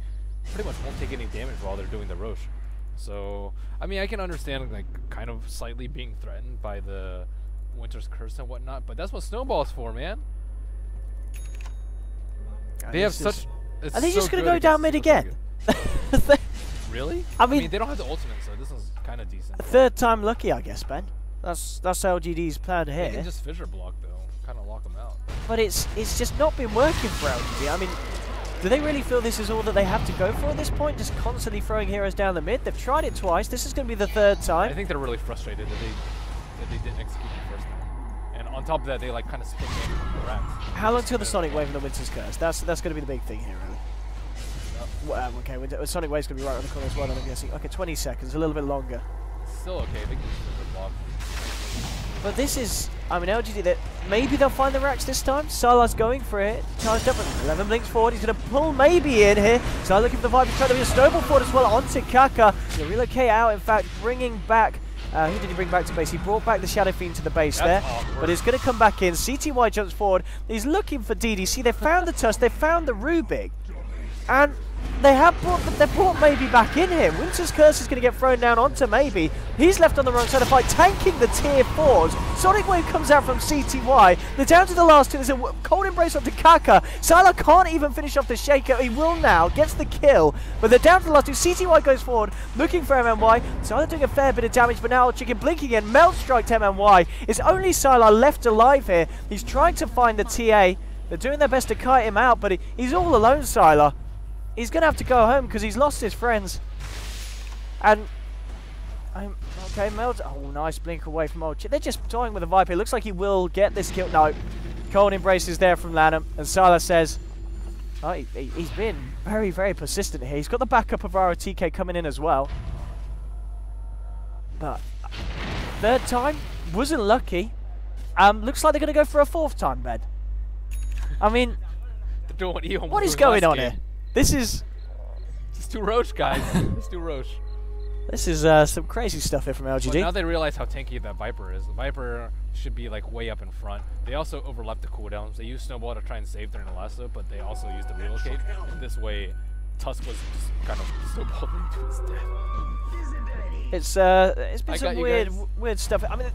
Speaker 2: pretty much won't take any damage while they're doing the Roche. So, I mean, I can understand, like, kind of slightly being threatened by the Winter's Curse and whatnot, but that's what Snowball's for, man. They have such...
Speaker 1: Are they just going to go down mid again?
Speaker 2: Really?
Speaker 1: I mean,
Speaker 2: they don't have the ultimate, so this is kind of decent.
Speaker 1: Third time lucky, I guess, Ben. That's LGD's plan here.
Speaker 2: They can just fissure block though, kind of lock them out.
Speaker 1: But it's just not been working for LGD. I mean, do they really feel this is all that they have to go for at this point? Just constantly throwing heroes down the mid? They've tried it twice. This is going to be the third time.
Speaker 2: I think they're really frustrated that they didn't execute the first time. And on top of that, they like kind of split in from the racks.
Speaker 1: How long till the Sonic Wave and the Winter's Curse? That's going to be the big thing here, really. Okay, Sonic Wave's going to be right on the corner as well, I'm guessing. Okay, 20 seconds, a little bit longer.
Speaker 2: Still okay, they can just block.
Speaker 1: But this is, I mean, LGD, that maybe they'll find the racks this time. Salar's going for it, charged up, 11 blinks forward, he's going to pull maybe in here. Salar looking for the Viper, trying to be a snowball forward as well onto Kaka. He'll relocate out, in fact, bringing back, who did he bring back to base? He brought back the Shadow Fiend to the base there, but it's going to come back in. CTY jumps forward, he's looking for DDC, they found the Tusk, they found the Rubik, and they brought maybe back in here. Winter's Curse is going to get thrown down onto maybe. He's left on the wrong side of the fight, tanking the tier 4s. Sonic Wave comes out from CTY. They're down to the last two. There's a cold embrace onto Kaka. Sylar can't even finish off the Shaker. He will now, gets the kill. But they're down to the last two. CTY goes forward, looking for MMY. Sylar doing a fair bit of damage, but now Chicken blinking in. Melt strike to MMY. It's only Sylar left alive here. He's trying to find the TA. They're doing their best to kite him out, but he's all alone, Sylar. He's going to have to go home because he's lost his friends. And, okay, Meld. Oh, nice blink away from Old Chick. They're just toying with the Viper. It looks like he will get this kill. No. Cold embrace is there from Lanham. And Sylar says, oh, he's been very, very persistent here. He's got the backup of ROTK coming in as well. But, third time, wasn't lucky. Looks like they're going to go for a fourth time, Ben. I mean, what is going on here? This is...
Speaker 2: It's too Roche, guys. It's too Roche.
Speaker 1: This is some crazy stuff here from LGD.
Speaker 2: Well, now they realize how tanky that Viper is. The Viper should be like way up in front. They also overlap the cooldowns. They use Snowball to try and save during the last loop, but they also use the relocate. And this way, Tusk was just kind of snowballed into his death. It's been some weird stuff. I mean,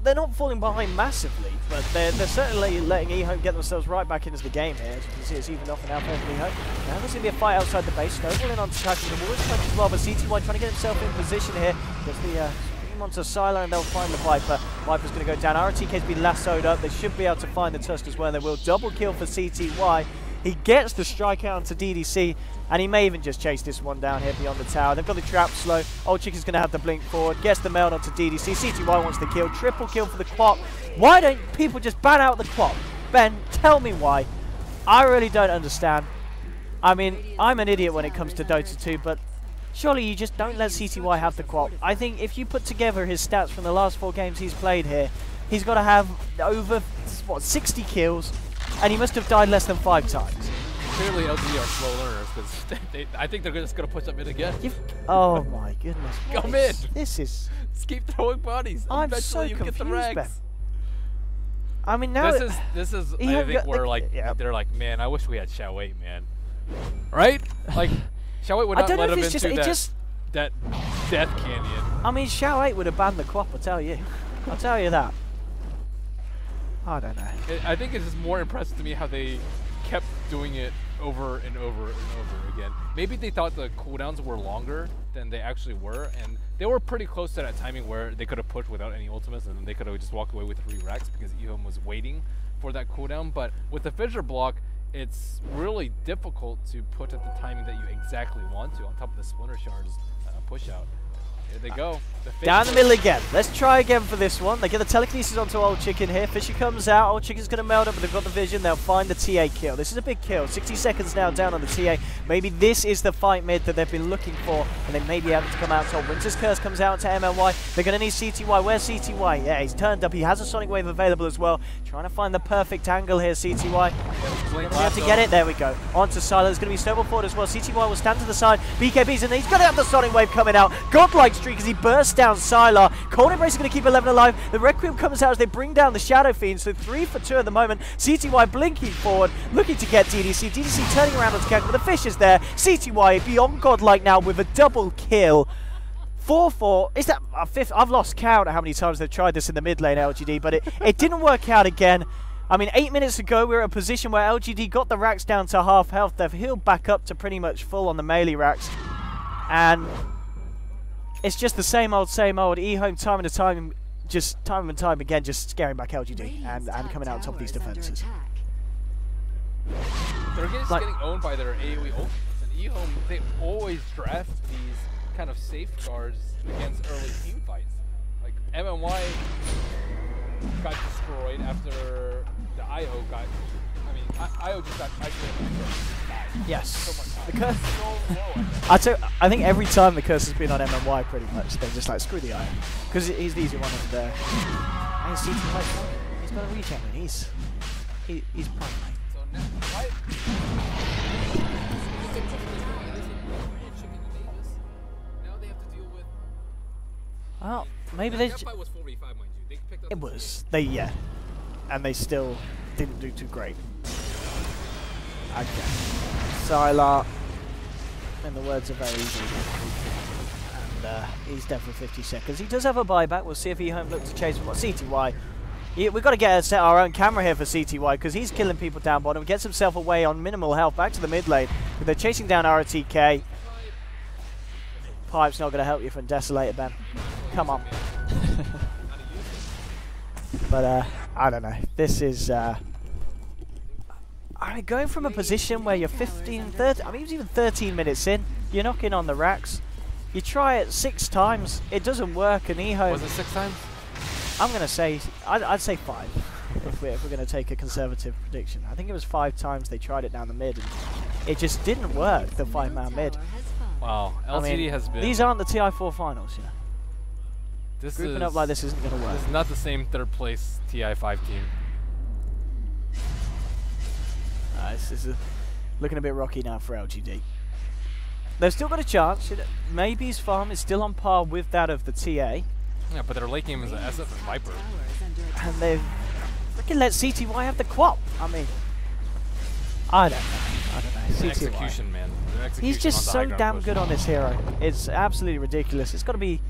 Speaker 2: they're not falling behind massively, but they're certainly letting EHOME get themselves right back into the game here. As you can see, it's even off and out for EHOME. Now there's going to be a fight outside the base. Snowball in on attacking the walls as well, but CTY trying to get himself in position here. Gets the beam onto Sylar and they'll find the Viper. Viper's going to go down. RTK's been lassoed up. They should be able to find the Tusk as well. They will double kill for CTY. He gets the strike out onto DDC, and he may even just chase this one down here beyond the tower. They've got the trap slow. Old Chicken's going to have the blink forward. Gets the meld onto DDC. CTY wants the kill. Triple kill for the Quap. Why don't people just ban out the Quap? Ben, tell me why. I really don't understand. I mean, I'm an idiot when it comes to Dota 2, but surely you just don't let CTY have the Quap. I think if you put together his stats from the last 4 games he's played here, he's got to have over, what, 60 kills, and he must have died less than 5 times. Clearly LGD are slow learners, because I think they're just going to push up mid again.
Speaker 1: Oh my goodness.
Speaker 2: Go mid!
Speaker 1: This is...
Speaker 2: Just keep throwing bodies.
Speaker 1: I'm
Speaker 2: eventually
Speaker 1: so confused,
Speaker 2: get the rags.
Speaker 1: Ben. I mean, now...
Speaker 2: This is I think where, like, they're like, man, I wish we had Xiao 8, man. Right? Like, Xiao 8 would not let him into that death canyon.
Speaker 1: I mean, Xiao 8 would have banned the Quap, I'll tell you. I'll tell you that. I don't know.
Speaker 2: I think it's just more impressive to me how they kept doing it over and over and over again. Maybe they thought the cooldowns were longer than they actually were, and they were pretty close to that timing where they could have pushed without any ultimates, and then they could have just walked away with 3 racks because EHOME was waiting for that cooldown. But with the fissure block, it's really difficult to put at the timing that you exactly want to on top of the Splinter Shards push out. Here they go.
Speaker 1: Down the middle again. Let's try again for this one. They get the telekinesis onto Old Chicken here. Fisher comes out. Old Chicken's going to meld up, but they've got the vision. They'll find the TA kill. This is a big kill. 60 seconds now down on the TA. Maybe this is the fight mid that they've been looking for, and they may be able to come out. So Winter's Curse comes out to MLY. They're going to need CTY. Where's CTY? Yeah, he's turned up. He has a Sonic Wave available as well. Trying to find the perfect angle here, CTY. Going to have to get it. There we go. Onto Sylar. There's going to be Snowball forward as well. CTY will stand to the side. BKB's in there. He's going to have the Sonic Wave coming out. Godlike streak as he bursts down Sylar. Cold Embrace is going to keep 11 alive. The Requiem comes out as they bring down the Shadow Fiend. So 3 for 2 at the moment. CTY blinking forward, looking to get DDC. DDC turning around onto Kang, but the fish is there. CTY beyond godlike now with a double kill. 4-4. Is that a 5th? I've lost count of how many times they've tried this in the mid lane, LGD, but it didn't work out again. I mean, 8 minutes ago, we were in a position where LGD got the racks down to half health. They've healed back up to pretty much full on the melee racks. And it's just the same old, EHOME time and time, just time and time again, just scaring back LGD and coming out on top of these defenses.
Speaker 2: They're just getting owned by their AoE ults, and EHOME, they always draft these kind of safeguards against early team fights. Like MMY got destroyed after the IO got. I mean, IO just got isolated.
Speaker 1: Yes.
Speaker 2: So much time.
Speaker 1: The curse.
Speaker 2: So low,
Speaker 1: I think every time the curse has been on MMY, pretty much they're just like screw the IO because he's the easy one over there. And he's got a regen. He's prime.
Speaker 2: So now, why? Now they have to deal with.
Speaker 1: Well, maybe they.
Speaker 2: That fight was 4v5, mind you. They picked up.
Speaker 1: It was. And they still didn't do too great. Okay. Sylar, in the words of very easy. And he's dead for 50 seconds. He does have a buyback. We'll see if EHOME look to chase him. What CTY? We've got to set our own camera here for CTY because he's killing people down bottom. Gets himself away on minimal health back to the mid lane. They're chasing down RTK. Pipe's not going to help you from Desolator, Ben. Come on. But I don't know. This is I mean, going from a position where you're 15, 30, I mean, even 13 minutes in, you're knocking on the racks. You try it 6 times, it doesn't work, and EHOME...
Speaker 2: Was it 6 times?
Speaker 1: I'm going to say, I'd say 5, if we're going to take a conservative prediction. I think it was 5 times they tried it down the mid, and it just didn't work, the 5-man mid.
Speaker 2: Wow, LGD has been...
Speaker 1: These aren't the TI4 finals, you know.
Speaker 2: This
Speaker 1: Grouping up like this isn't going to work.
Speaker 2: This is not the same 3rd place TI5 team.
Speaker 1: This is looking a bit rocky now for LGD. They've still got a chance. Maybe's farm is still on par with that of the TA.
Speaker 2: Yeah, but their late game is the SF and Viper.
Speaker 1: And they've freaking let CTY have the quap. I mean, I don't know. CTY.
Speaker 2: Execution, man.
Speaker 1: He's just so damn good on this hero. It's absolutely ridiculous. It's got to be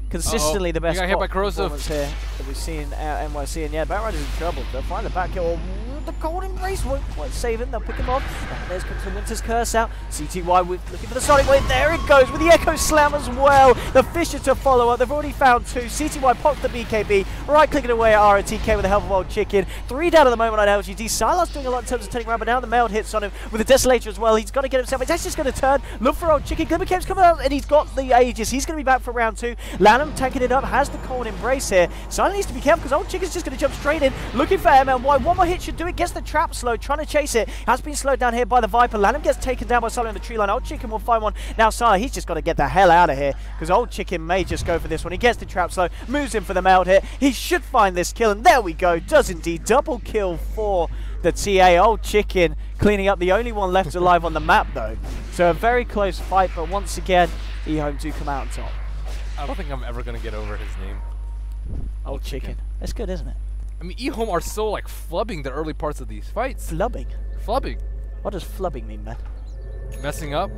Speaker 1: consistently the best performance here that we've seen at NYC. And yeah, Batrider's in trouble. They'll find the back kill. The cold embrace won't save him. They'll pick him off. And there's comes the Winter's Curse out. CTY looking for the Sonic Wave. There it goes with the Echo Slam as well. The Fisher to follow up. They've already found 2. CTY pops the BKB. Right clicking away at RTK with the help of Old Chicken. 3 down at the moment on LGD. Sylar's doing a lot in terms of turning around, but now the Meld hits on him with the Desolator as well. He's got to get himself. It's actually just going to turn. Look for Old Chicken. Glimmer Cave's coming out and he's got the Aegis. He's going to be back for round 2. Lanham tanking it up. Has the cold embrace here. Sylar needs to be careful because Old Chicken's just going to jump straight in. Looking for MMY. One more hit should do it. Gets the trap slow. Trying to chase it. Has been slowed down here by the Viper. Lanham gets taken down by Sylar on the tree line. Old Chicken will find one. Now Sylar, he's just got to get the hell out of here because Old Chicken may just go for this one. He gets the trap slow. Moves in for the meld hit. He should find this kill. And there we go. Does indeed. Double kill for the TA. Old Chicken cleaning up. The only one left alive on the map though. So a very close fight. But once again, EHOME do come out on top.
Speaker 2: I don't think I'm ever going to get over his name.
Speaker 1: Old Chicken. That's good, isn't it?
Speaker 2: I mean, EHOME are so like flubbing the early parts of these fights.
Speaker 1: Flubbing?
Speaker 2: Flubbing.
Speaker 1: What does flubbing mean, man?
Speaker 2: Messing up?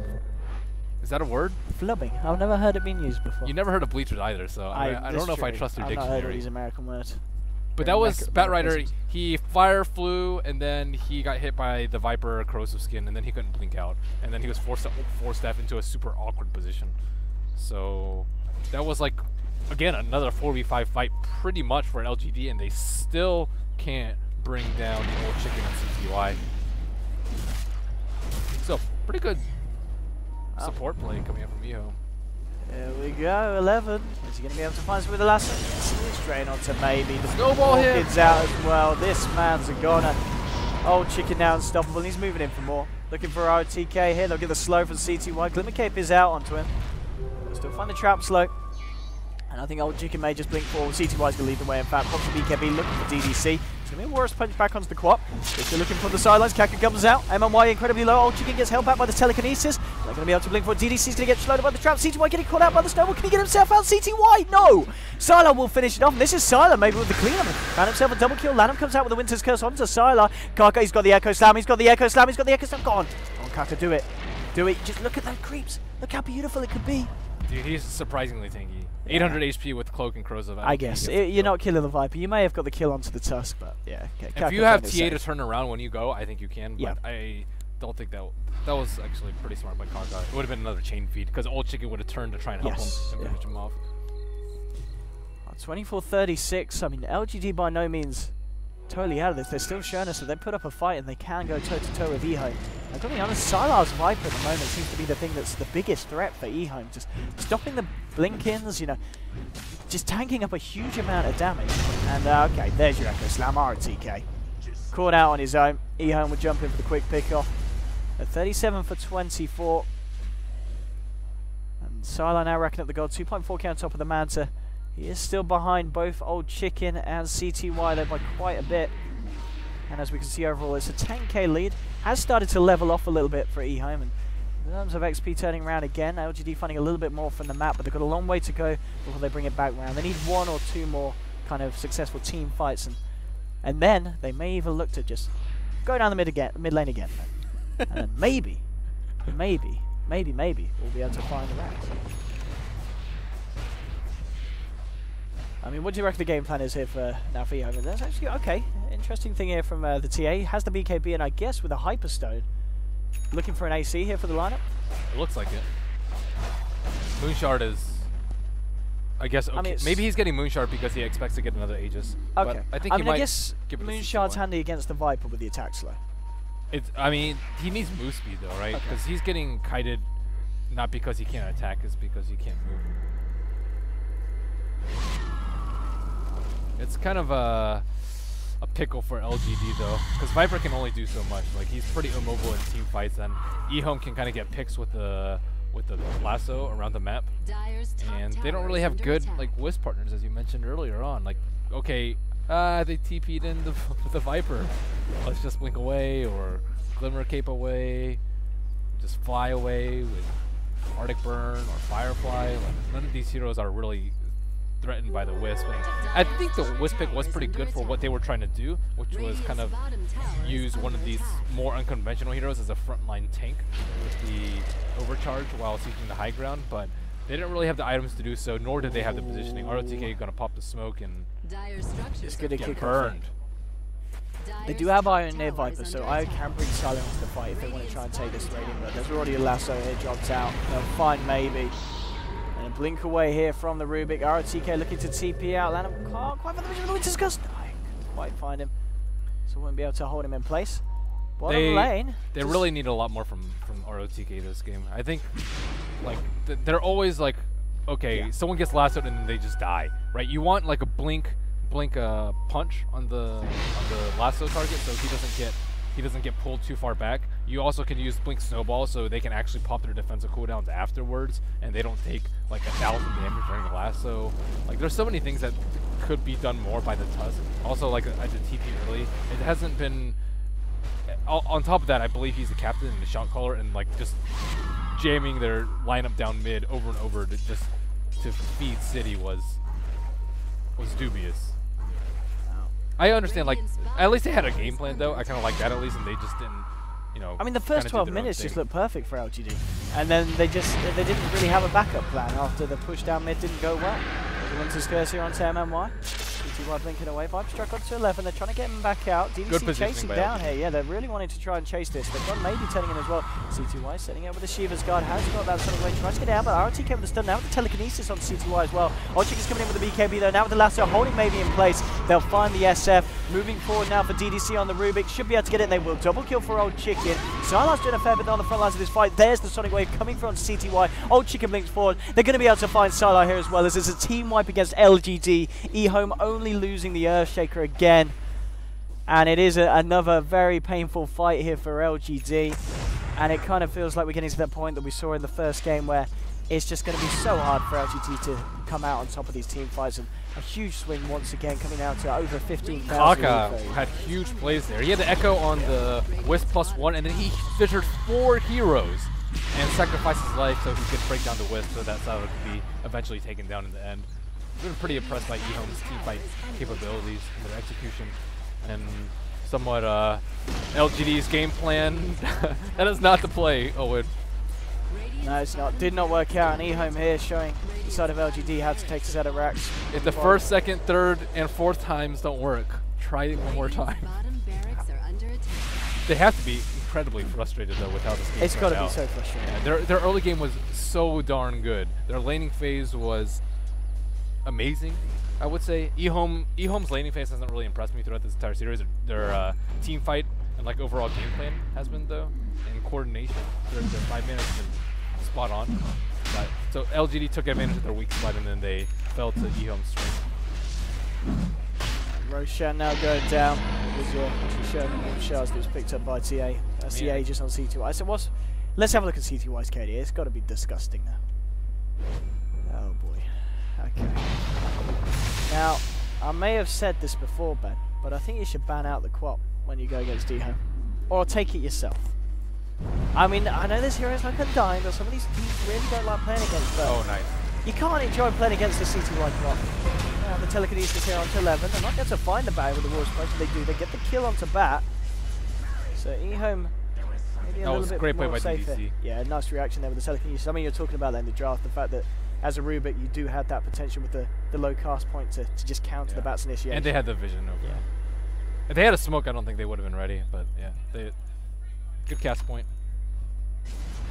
Speaker 2: Is that a word?
Speaker 1: Flubbing. I've never heard it being used before.
Speaker 2: You never heard of bleachers either, so I don't know if I trust your dictionary.
Speaker 1: I've not heard of these American words.
Speaker 2: But that was Batrider. He fire flew, and then he got hit by the Viper corrosive skin, and then he couldn't blink out, and then he was forced step into a super awkward position. So that was like, again, another 4v5 fight pretty much for LGD, and they still can't bring down the Old Chicken and CTY. So, pretty good support play coming up from EHOME.
Speaker 1: There we go, 11. Is he going to be able to find some with the last one? Yes, he is. Straight on to Maybe. The
Speaker 2: snowball hit.
Speaker 1: Kid's out as well. This man's a goner. Old Chicken now unstoppable. He's moving in for more. Looking for RTK here. They'll get the slow from CTY. Glimmer Cape is out onto him. They'll still find the trap slow. And I think Old Chicken may just blink forward. CTY's going to lead the way. In fact, pops the BKB looking for DDC. It's going to be a Warriors punch back onto the quad. If they're looking for the sidelines, Kaka comes out. MMY incredibly low. Old Chicken gets held back by the telekinesis. They're going to be able to blink forward. DDC's going to get slowed by the trap. CTY getting caught out by the snowball. Can he get himself out? CTY? No! Sylar will finish it off. And this is Sylar maybe with the cleanup. Found himself a double kill. Lanham comes out with the Winter's Curse onto Sylar. Kaka, he's got the Echo Slam. He's got the Echo Slam. He's got the Echo Slam. Go on. Come on, Kaka, do it. Do it. Just look at those creeps. Look how beautiful it could be.
Speaker 2: Dude, he's surprisingly tanky. 800 HP with Cloak and Corrosive.
Speaker 1: I guess. You're not killing the Viper. You may have got the kill onto the Tusk, but yeah. Okay.
Speaker 2: If you have TA to turn around when you go, I think you can. But
Speaker 1: yeah.
Speaker 2: don't think that was actually pretty smart by Kaka. It would have been another chain feed because Old Chicken would have turned to try and help him and finish him off.
Speaker 1: 24-36. I mean, LGD by no means totally out of this. They're still showing us that they put up a fight and they can go toe-to-toe with EHOME. I've got to be honest, Sylar's Viper at the moment seems to be the thing that's the biggest threat for EHOME. Just stopping the blink-ins, you know, just tanking up a huge amount of damage. And, okay, there's your Echo Slam, RTK. Caught out on his own. EHOME would jump in for the quick pick-off. At 37 for 24. And Sylar now racking up the gold. 2.4k on top of the Manta. He is still behind both Old Chicken and CTY though by quite a bit. And as we can see overall, it's a 10k lead. Has started to level off a little bit for EHOME. And in terms of XP turning around again, LGD finding a little bit more from the map, but they've got a long way to go before they bring it back round. They need 1 or 2 more kind of successful team fights. And then they may even look to just go down the mid lane again. And then maybe we'll be able to find the racks. I mean, what do you reckon the game plan is here for now for EHOME? That's actually okay. Interesting thing here from the TA. Has the BKB and I guess with a Hyperstone. Looking for an AC here for the lineup?
Speaker 2: It looks like it. Moonshard is, I guess, okay. I mean, maybe he's getting Moonshard because he expects to get another Aegis.
Speaker 1: Okay.
Speaker 2: But I think I guess
Speaker 1: Moonshard's handy against the Viper with the attack slow.
Speaker 2: I mean, he needs move speed though, right? Because he's getting kited not because he can't attack, it's because he can't move. It's kind of a pickle for LGD though, because Viper can only do so much. Like, he's pretty immobile in team fights, and EHOME can kind of get picks with the lasso around the map, and they don't really have good like Wisp partners, as you mentioned earlier on. Like, okay, they TP'd in the Viper. Let's just blink away or Glimmer Cape away, just fly away with Arctic Burn or Firefly. Like, none of these heroes are really threatened by the Wisp. And I think the Wisp pick was pretty good for what they were trying to do, which was kind of use one of these more unconventional heroes as a frontline tank with the overcharge while seeking the high ground, but they didn't really have the items to do so, nor did they have the positioning. ROTK gonna pop the smoke and
Speaker 1: it's gonna
Speaker 2: get burned.
Speaker 1: They do have Iron near Viper, so I can bring Silo into the fight if they want to try and take this rating, but there's already a lasso here, dropped out. They'll find maybe. And a blink away here from the Rubik. ROTK looking to TP out. Lanham can't quite find the vision of the Winter's Gust. I can't quite find him, so won't be able to hold him in place. Bottom lane.
Speaker 2: They really need a lot more from ROTK this game. I think, like, they're always like, okay, someone gets lassoed and then they just die, right? You want like a blink punch on the lasso target, so he doesn't get pulled too far back. You also can use blink snowball, so they can actually pop their defensive cooldowns afterwards, and they don't take like 1,000 damage during the lasso. Like, there's so many things that could be done more by the Tusk. Also, like I did TP early, it hasn't been. On top of that, I believe he's the captain and the shot caller, and like just jamming their lineup down mid over and over to feed City was dubious. I understand, like, at least they had a game plan though. I kind of like that at least, and they just didn't, you know.
Speaker 1: I mean, the first 12 minutes just looked perfect for LGD, and then they didn't really have a backup plan after the push down mid didn't go well. The Winter's Curse here onto MMY. CTY blinking away. Vibe struck up to 11. They're trying to get him back out. DDC chasing down here. Yeah, they're really wanting to try and chase this. They've got maybe turning in as well. CTY setting up with the Shiva's Guard. Has got that sort of way. Tries to get out, but ROTK with the stun now with the telekinesis on CTY as well. Ochik is coming in with the BKB though. Now with the lasso holding maybe in place. They'll find the SF. Moving forward now for DDC on the Rubik. Should be able to get it. They will double kill for Old Chicken. Sylar's doing a fair bit on the front lines of this fight. There's the Sonic Wave coming from CTY. Old Chicken blinks forward. They're going to be able to find Sylar here as well, as it's a team wipe against LGD. EHOME only losing the Earthshaker again. And it is another very painful fight here for LGD. And it kind of feels like we're getting to that point that we saw in the first game where it's just going to be so hard for LGD to come out on top of these team fights. And a huge swing once again, coming out to over 15,000.
Speaker 2: Kaka had huge plays there. He had the Echo on the Wisp +1, and then he fissured 4 heroes and sacrificed his life so he could break down the Wisp, so that's how it could be eventually taken down in the end. I've been pretty impressed by EHOME's team fight capabilities and their execution, and somewhat LGD's game plan. That is not the play, Owen.
Speaker 1: No, it's not. Did not work out. And EHOME here showing the side of LGD how to take this out of racks.
Speaker 2: If the first, second, third, and fourth times don't work, try it one more time. They have to be incredibly frustrated though with how this game
Speaker 1: It's got to be
Speaker 2: out.
Speaker 1: so frustrating.
Speaker 2: Yeah, their early game was so darn good. Their laning phase was amazing, I would say. EHOME's laning phase hasn't really impressed me throughout this entire series. Their team fight and like overall game plan has been though, and coordination. Their 5 minutes has been spot on. But, so LGD took advantage of their weak spot and then they fell to EHOME's strength.
Speaker 1: Roshan now going down. Shaz was picked up by TA. That's the Aegis on C2Y. So let's have a look at C2Y's KD. It's got to be disgusting now. Oh boy. Okay. Now, I may have said this before, Ben, but I think you should ban out the quap when you go against EHOME. Or take it yourself. I mean, I know there's heroes like Undying, but some of these teams really don't like playing against them.
Speaker 2: Oh, nice.
Speaker 1: You can't enjoy playing against the C2Y quap. The telekinesis here onto 11. They're not going to find the barrier with the wall splash. They do. They get the kill onto Bat. So EHOME maybe a little bit more safe here. Yeah, nice reaction there with the telekinesis. I mean, you're talking about that in the draft, the fact that as a Rubik, you do have that potential with the low cast point to just counter the Bat's initiation.
Speaker 2: And they had the vision over it. If they had a smoke, I don't think they would have been ready. But yeah, good cast point.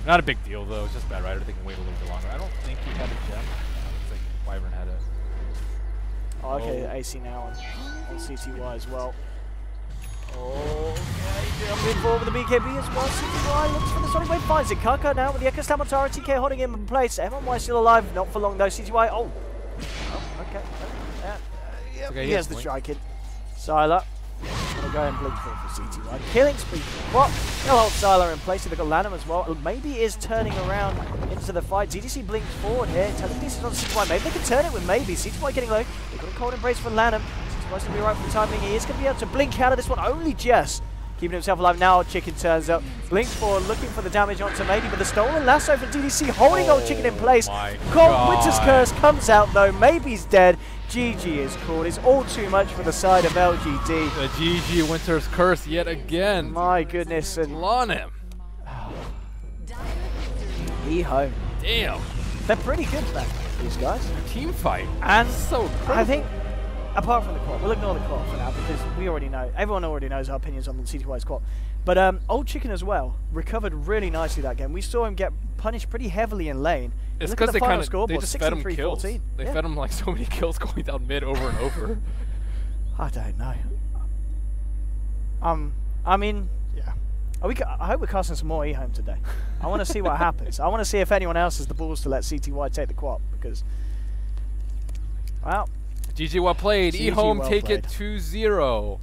Speaker 2: Not a big deal though. It's just bad rider. They can wait a little bit longer. I don't think he had a gem. It's like Wyvern had a.
Speaker 1: Oh, okay, AC now on CTY as well. Okay, jumping forward with the BKB as well. CTY looks for the Sonic Wave, finds it. Kaka now with the Echo Slam on Tara. TK holding him in place. MMY still alive, not for long though. CTY, okay. Yep,
Speaker 2: okay,
Speaker 1: he has the strike in. Sylar. Gonna go and blink for CTY. Killing spree. What? They'll hold Sylar in place. They've got Lanham as well. Maybe is turning around into the fight. GDC blinks forward here. Telekinesis on CTY. Maybe they can turn it with maybe. CTY getting low. They've got a cold embrace for Lanham. CTY's gonna be right for the timing. He is gonna be able to blink out of this one. Only just keeping himself alive now. Chicken turns up. Blinks forward, looking for the damage onto maybe, but the stolen lasso from DDC holding old Chicken in place. Cold Winter's Curse comes out though. Maybe's dead. GG is called. It's all too much for the side of LGD.
Speaker 2: The GG Winter's Curse yet again.
Speaker 1: My goodness. And
Speaker 2: on him.
Speaker 1: EHOME.
Speaker 2: Damn.
Speaker 1: They're pretty good back, these guys.
Speaker 2: Team fight.
Speaker 1: And
Speaker 2: so incredible.
Speaker 1: I think, apart from the quad, we'll ignore the quad for now because we already know, everyone already knows our opinions on the CTY's quad. But Old Chicken as well recovered really nicely that game. We saw him get punished pretty heavily in lane.
Speaker 2: It's because they kind of they just fed him
Speaker 1: 63,
Speaker 2: kills.
Speaker 1: 14.
Speaker 2: They fed him like so many kills going down mid over and over.
Speaker 1: I don't know. I mean, yeah. I hope we're casting some more EHOME today. I want to see what happens. I want to see if anyone else has the balls to let CTY take the quad because, well.
Speaker 2: GG well played.
Speaker 1: GG
Speaker 2: EHOME
Speaker 1: well
Speaker 2: take
Speaker 1: played.
Speaker 2: it 2-0.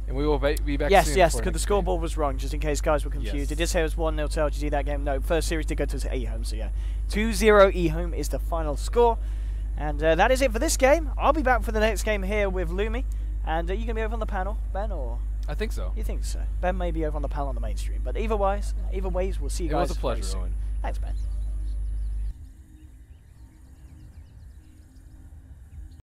Speaker 2: And we will be back
Speaker 1: yes,
Speaker 2: soon.
Speaker 1: yes, because the scoreboard was wrong, just in case guys were confused.
Speaker 2: Yes.
Speaker 1: It did say it was 1-0 to LGD that game. No, first series did go to EHOME, so yeah. 2-0 EHOME is the final score. And that is it for this game. I'll be back for the next game here with Lumi. And you going to be over on the panel, Ben, or?
Speaker 2: I think so.
Speaker 1: You think so? Ben may be over on the panel on the main stream. But either ways, we'll see you guys.
Speaker 2: It was a pleasure, Owen.
Speaker 1: Thanks, Ben.